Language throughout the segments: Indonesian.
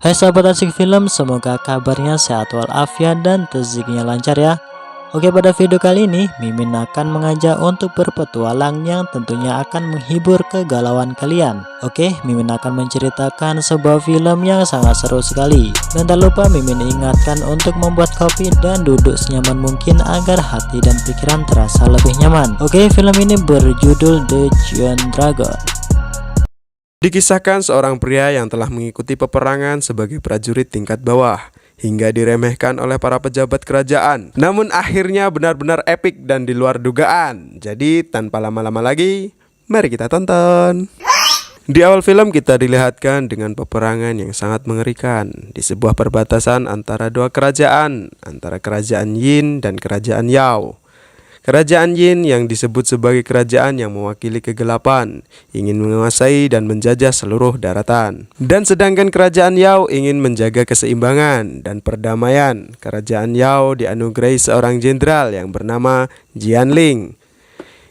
Hai sahabat asik film, semoga kabarnya sehat walafiat dan rezekinya lancar ya. Oke, pada video kali ini Mimin akan mengajak untuk berpetualang yang tentunya akan menghibur kegalauan kalian. Oke, Mimin akan menceritakan sebuah film yang sangat seru sekali. Dan tak lupa Mimin ingatkan untuk membuat kopi dan duduk senyaman mungkin agar hati dan pikiran terasa lebih nyaman. Oke, film ini berjudul The Giant Dragon. Dikisahkan seorang pria yang telah mengikuti peperangan sebagai prajurit tingkat bawah hingga diremehkan oleh para pejabat kerajaan. Namun akhirnya benar-benar epik dan di luar dugaan. Jadi tanpa lama-lama lagi, mari kita tonton. Di awal film kita dilihatkan dengan peperangan yang sangat mengerikan di sebuah perbatasan antara dua kerajaan, antara kerajaan Yin dan kerajaan Yao. Kerajaan Yin yang disebut sebagai kerajaan yang mewakili kegelapan, ingin menguasai dan menjajah seluruh daratan. Dan sedangkan kerajaan Yao ingin menjaga keseimbangan dan perdamaian. Kerajaan Yao dianugerahi seorang jenderal yang bernama Jianling,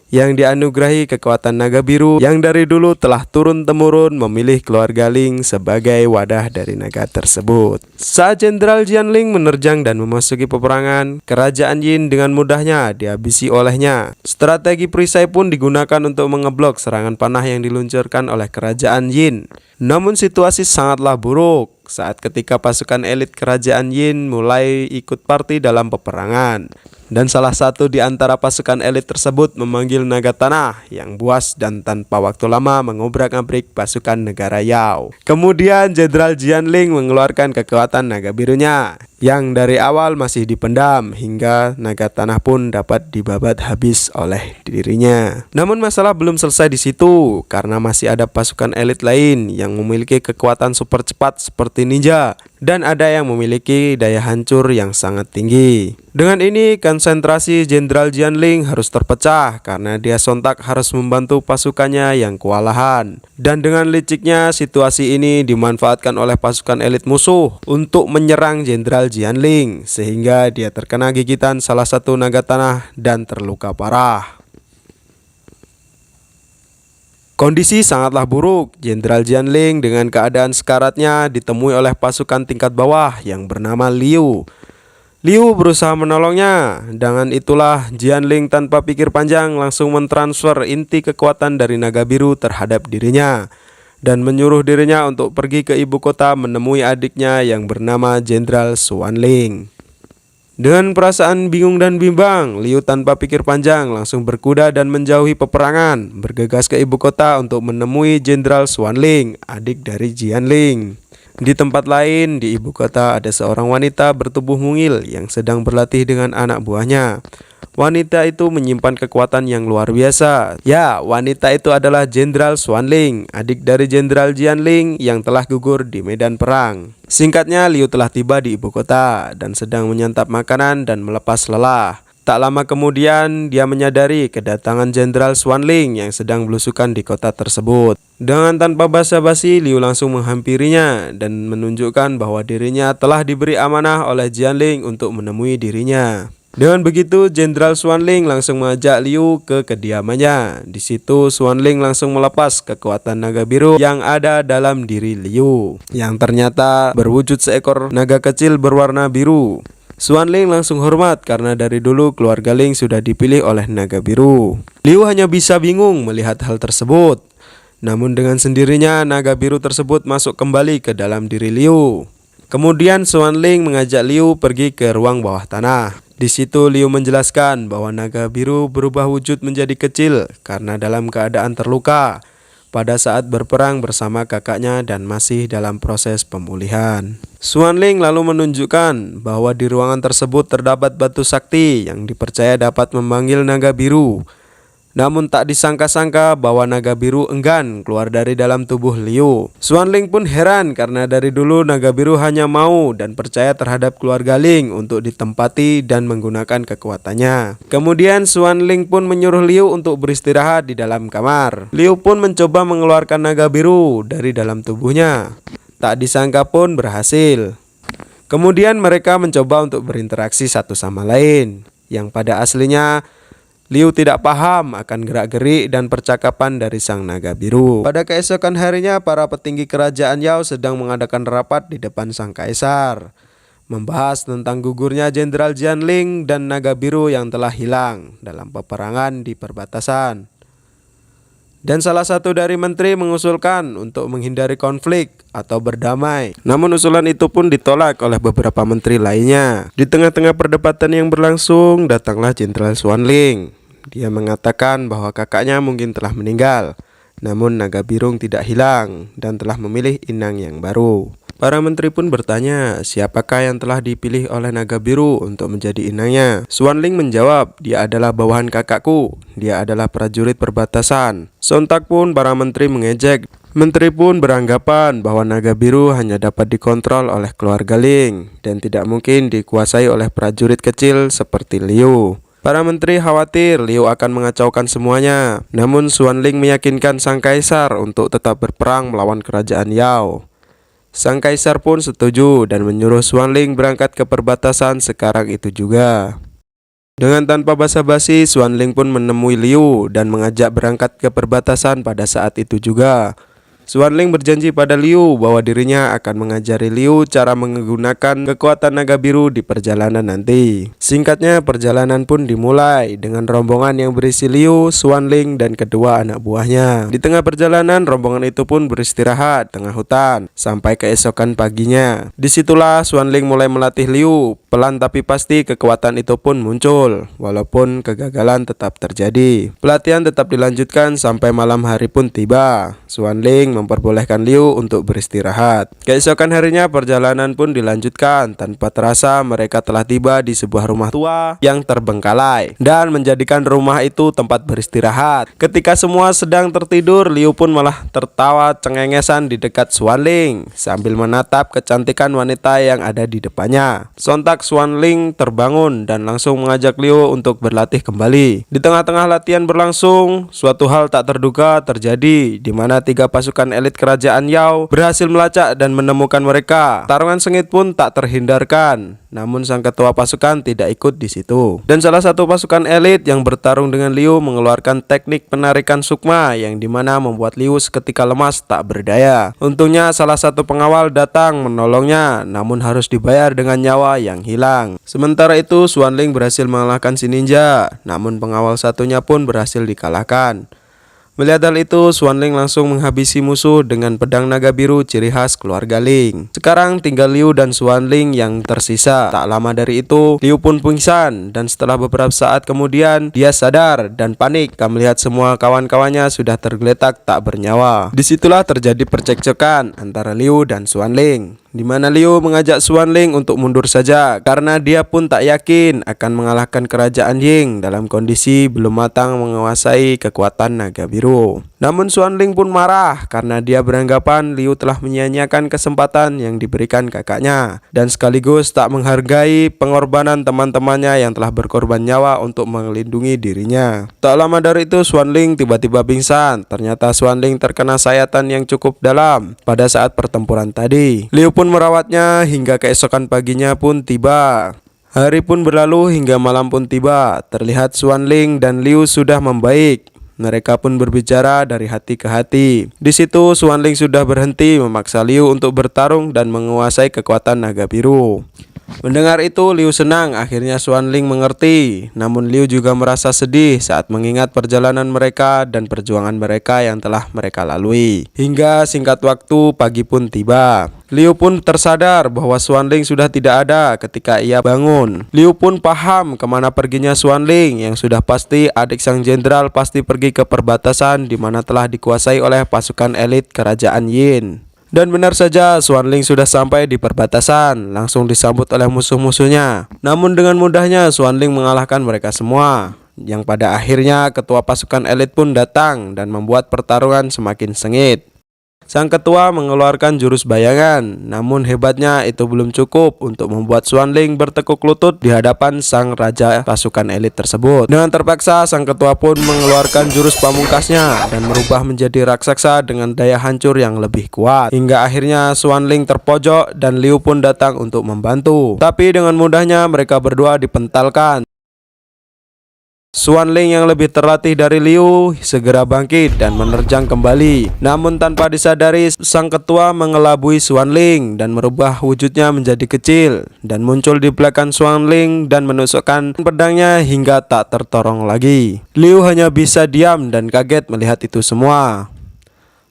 yang dianugerahi kekuatan naga biru yang dari dulu telah turun-temurun memilih keluarga Ling sebagai wadah dari naga tersebut. Saat Jenderal Jianling menerjang dan memasuki peperangan, kerajaan Yin dengan mudahnya dihabisi olehnya. Strategi perisai pun digunakan untuk mengeblok serangan panah yang diluncurkan oleh kerajaan Yin. Namun situasi sangatlah buruk saat ketika pasukan elit kerajaan Yin mulai ikut parti dalam peperangan. Dan salah satu di antara pasukan elit tersebut memanggil naga tanah yang buas dan tanpa waktu lama mengobrak-abrik pasukan negara Yao. Kemudian Jenderal Jianling mengeluarkan kekuatan naga birunya yang dari awal masih dipendam hingga naga tanah pun dapat dibabat habis oleh dirinya. Namun masalah belum selesai di situ karena masih ada pasukan elit lain yang memiliki kekuatan super cepat seperti ninja dan ada yang memiliki daya hancur yang sangat tinggi. Dengan ini konsentrasi Jenderal Jianling harus terpecah karena dia sontak harus membantu pasukannya yang kewalahan. Dan dengan liciknya situasi ini dimanfaatkan oleh pasukan elit musuh untuk menyerang Jenderal Jianling sehingga dia terkena gigitan salah satu naga tanah dan terluka parah. Kondisi sangatlah buruk. Jenderal Jianling dengan keadaan sekaratnya ditemui oleh pasukan tingkat bawah yang bernama Liu. Liu berusaha menolongnya. Dengan itulah Jianling tanpa pikir panjang langsung mentransfer inti kekuatan dari naga biru terhadap dirinya dan menyuruh dirinya untuk pergi ke ibu kota menemui adiknya yang bernama Jenderal Xuanling. Dengan perasaan bingung dan bimbang, Liu tanpa pikir panjang langsung berkuda dan menjauhi peperangan, bergegas ke ibu kota untuk menemui Jenderal Xuanling, adik dari Jianling. Di tempat lain di ibu kota ada seorang wanita bertubuh mungil yang sedang berlatih dengan anak buahnya. Wanita itu menyimpan kekuatan yang luar biasa. Ya, wanita itu adalah Jenderal Xuanling, adik dari Jenderal Jianling yang telah gugur di medan perang. Singkatnya, Liu telah tiba di ibu kota dan sedang menyantap makanan dan melepas lelah. Tak lama kemudian, dia menyadari kedatangan Jenderal Xuanling yang sedang belusukan di kota tersebut. Dengan tanpa basa-basi, Liu langsung menghampirinya dan menunjukkan bahwa dirinya telah diberi amanah oleh Jianling untuk menemui dirinya. Dengan begitu, Jenderal Xuanling langsung mengajak Liu ke kediamannya. Di situ, Xuanling langsung melepas kekuatan naga biru yang ada dalam diri Liu, yang ternyata berwujud seekor naga kecil berwarna biru. Xuanling langsung hormat karena dari dulu keluarga Ling sudah dipilih oleh naga biru. Liu hanya bisa bingung melihat hal tersebut. Namun dengan sendirinya naga biru tersebut masuk kembali ke dalam diri Liu. Kemudian Xuanling mengajak Liu pergi ke ruang bawah tanah. Di situ Liu menjelaskan bahwa naga biru berubah wujud menjadi kecil karena dalam keadaan terluka pada saat berperang bersama kakaknya dan masih dalam proses pemulihan. Xuanling lalu menunjukkan bahwa di ruangan tersebut terdapat batu sakti yang dipercaya dapat memanggil naga biru. Namun tak disangka-sangka bahwa naga biru enggan keluar dari dalam tubuh Liu. Xuanling pun heran karena dari dulu naga biru hanya mau dan percaya terhadap keluarga Ling untuk ditempati dan menggunakan kekuatannya. Kemudian Xuanling pun menyuruh Liu untuk beristirahat di dalam kamar. Liu pun mencoba mengeluarkan naga biru dari dalam tubuhnya. Tak disangka pun berhasil. Kemudian mereka mencoba untuk berinteraksi satu sama lain, yang pada aslinya Liu tidak paham akan gerak-gerik dan percakapan dari sang naga biru. Pada keesokan harinya, para petinggi kerajaan Yao sedang mengadakan rapat di depan sang kaisar, membahas tentang gugurnya Jenderal Jianling dan naga biru yang telah hilang dalam peperangan di perbatasan. Dan salah satu dari menteri mengusulkan untuk menghindari konflik atau berdamai. Namun usulan itu pun ditolak oleh beberapa menteri lainnya. Di tengah-tengah perdebatan yang berlangsung, datanglah Jenderal Xuanling. Dia mengatakan bahwa kakaknya mungkin telah meninggal, namun naga biru tidak hilang dan telah memilih inang yang baru. Para menteri pun bertanya, siapakah yang telah dipilih oleh naga biru untuk menjadi inangnya? Xuanling menjawab, dia adalah bawahan kakakku, dia adalah prajurit perbatasan. Sontak pun para menteri mengejek. Menteri pun beranggapan bahwa naga biru hanya dapat dikontrol oleh keluarga Ling dan tidak mungkin dikuasai oleh prajurit kecil seperti Liu. Para menteri khawatir Liu akan mengacaukan semuanya. Namun Xuanling meyakinkan sang kaisar untuk tetap berperang melawan kerajaan Yao. Sang kaisar pun setuju dan menyuruh Xuanling berangkat ke perbatasan sekarang itu juga. Dengan tanpa basa-basi, Xuanling pun menemui Liu dan mengajak berangkat ke perbatasan pada saat itu juga. Xuanling berjanji pada Liu bahwa dirinya akan mengajari Liu cara menggunakan kekuatan naga biru di perjalanan nanti. Singkatnya, perjalanan pun dimulai dengan rombongan yang berisi Liu, Xuanling, dan kedua anak buahnya. Di tengah perjalanan, rombongan itu pun beristirahat tengah hutan sampai keesokan paginya. Disitulah Xuanling mulai melatih Liu. Pelan tapi pasti kekuatan itu pun muncul, walaupun kegagalan tetap terjadi. Pelatihan tetap dilanjutkan sampai malam hari pun tiba. Xuanling memperbolehkan Liu untuk beristirahat. Keesokan harinya perjalanan pun dilanjutkan. Tanpa terasa mereka telah tiba di sebuah rumah tua yang terbengkalai dan menjadikan rumah itu tempat beristirahat. Ketika semua sedang tertidur, Liu pun malah tertawa cengengesan di dekat Xuanling sambil menatap kecantikan wanita yang ada di depannya. Sontak Xuanling terbangun dan langsung mengajak Liu untuk berlatih kembali. Di tengah-tengah latihan berlangsung, suatu hal tak terduga terjadi di mana 3 pasukan elit kerajaan Yao berhasil melacak dan menemukan mereka. Tarungan sengit pun tak terhindarkan. Namun sang ketua pasukan tidak ikut di situ. Dan salah satu pasukan elit yang bertarung dengan Liu mengeluarkan teknik penarikan sukma yang dimana membuat Liu seketika lemas tak berdaya. Untungnya salah satu pengawal datang menolongnya, namun harus dibayar dengan nyawa yang hilang. Sementara itu Xuanling berhasil mengalahkan si ninja, namun pengawal satunya pun berhasil dikalahkan. Melihat hal itu, Xuanling langsung menghabisi musuh dengan pedang naga biru ciri khas keluarga Ling. Sekarang tinggal Liu dan Xuanling yang tersisa. Tak lama dari itu, Liu pun pingsan dan setelah beberapa saat kemudian dia sadar dan panik ketika melihat semua kawan-kawannya sudah tergeletak tak bernyawa. Disitulah terjadi percekcokan antara Liu dan Xuanling, di mana Liu mengajak Xuanling untuk mundur saja karena dia pun tak yakin akan mengalahkan kerajaan Ying dalam kondisi belum matang menguasai kekuatan naga biru. Namun Xuanling pun marah karena dia beranggapan Liu telah menyia-nyiakan kesempatan yang diberikan kakaknya dan sekaligus tak menghargai pengorbanan teman-temannya yang telah berkorban nyawa untuk melindungi dirinya. Tak lama dari itu Xuanling tiba-tiba pingsan. Ternyata Xuanling terkena sayatan yang cukup dalam pada saat pertempuran tadi. Liu pun merawatnya hingga keesokan paginya pun tiba. Hari pun berlalu hingga malam pun tiba. Terlihat Xuanling dan Liu sudah membaik. Mereka pun berbicara dari hati ke hati. Di situ Xuanling sudah berhenti memaksa Liu untuk bertarung dan menguasai kekuatan naga biru. Mendengar itu Liu senang, akhirnya Xuanling mengerti. Namun Liu juga merasa sedih saat mengingat perjalanan mereka dan perjuangan mereka yang telah mereka lalui. Hingga singkat waktu pagi pun tiba. Liu pun tersadar bahwa Xuanling sudah tidak ada ketika ia bangun. Liu pun paham kemana perginya Xuanling, yang sudah pasti adik sang jenderal pasti pergi ke perbatasan di mana telah dikuasai oleh pasukan elit kerajaan Yin. Dan benar saja, Xuanling sudah sampai di perbatasan, langsung disambut oleh musuh-musuhnya. Namun dengan mudahnya Xuanling mengalahkan mereka semua, yang pada akhirnya ketua pasukan elit pun datang dan membuat pertarungan semakin sengit. Sang ketua mengeluarkan jurus bayangan, namun hebatnya itu belum cukup untuk membuat Xuanling bertekuk lutut di hadapan sang raja pasukan elit tersebut. Dengan terpaksa, sang ketua pun mengeluarkan jurus pamungkasnya dan merubah menjadi raksasa dengan daya hancur yang lebih kuat. Hingga akhirnya Xuanling terpojok dan Liu pun datang untuk membantu. Tapi dengan mudahnya mereka berdua dipentalkan. Xuan Ling yang lebih terlatih dari Liu segera bangkit dan menerjang kembali. Namun tanpa disadari, sang ketua mengelabui Xuan Ling dan merubah wujudnya menjadi kecil dan muncul di belakang Xuan Ling dan menusukkan pedangnya hingga tak tertolong lagi. Liu hanya bisa diam dan kaget melihat itu semua.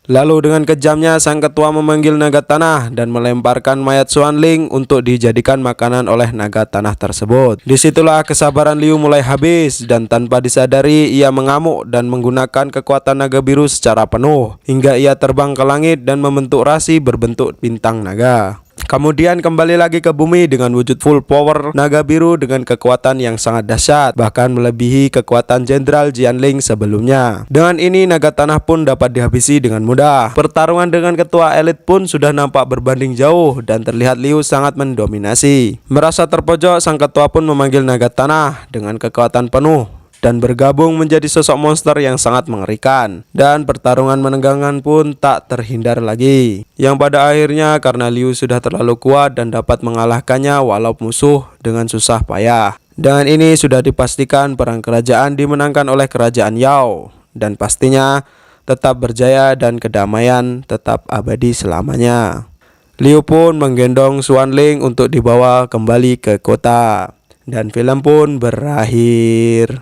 Lalu dengan kejamnya sang ketua memanggil naga tanah dan melemparkan mayat Xuan Ling untuk dijadikan makanan oleh naga tanah tersebut. Disitulah kesabaran Liu mulai habis dan tanpa disadari ia mengamuk dan menggunakan kekuatan naga biru secara penuh hingga ia terbang ke langit dan membentuk rasi berbentuk bintang naga. Kemudian kembali lagi ke bumi dengan wujud full power naga biru dengan kekuatan yang sangat dahsyat, bahkan melebihi kekuatan Jenderal Jianling sebelumnya. Dengan ini naga tanah pun dapat dihabisi dengan mudah. Pertarungan dengan ketua elit pun sudah nampak berbanding jauh dan terlihat Liu sangat mendominasi. Merasa terpojok, sang ketua pun memanggil naga tanah dengan kekuatan penuh dan bergabung menjadi sosok monster yang sangat mengerikan. Dan pertarungan menegangkan pun tak terhindar lagi, yang pada akhirnya karena Liu sudah terlalu kuat dan dapat mengalahkannya walau musuh dengan susah payah. Dengan ini sudah dipastikan perang kerajaan dimenangkan oleh kerajaan Yao, dan pastinya tetap berjaya dan kedamaian tetap abadi selamanya. Liu pun menggendong Xuan Ling untuk dibawa kembali ke kota, dan film pun berakhir.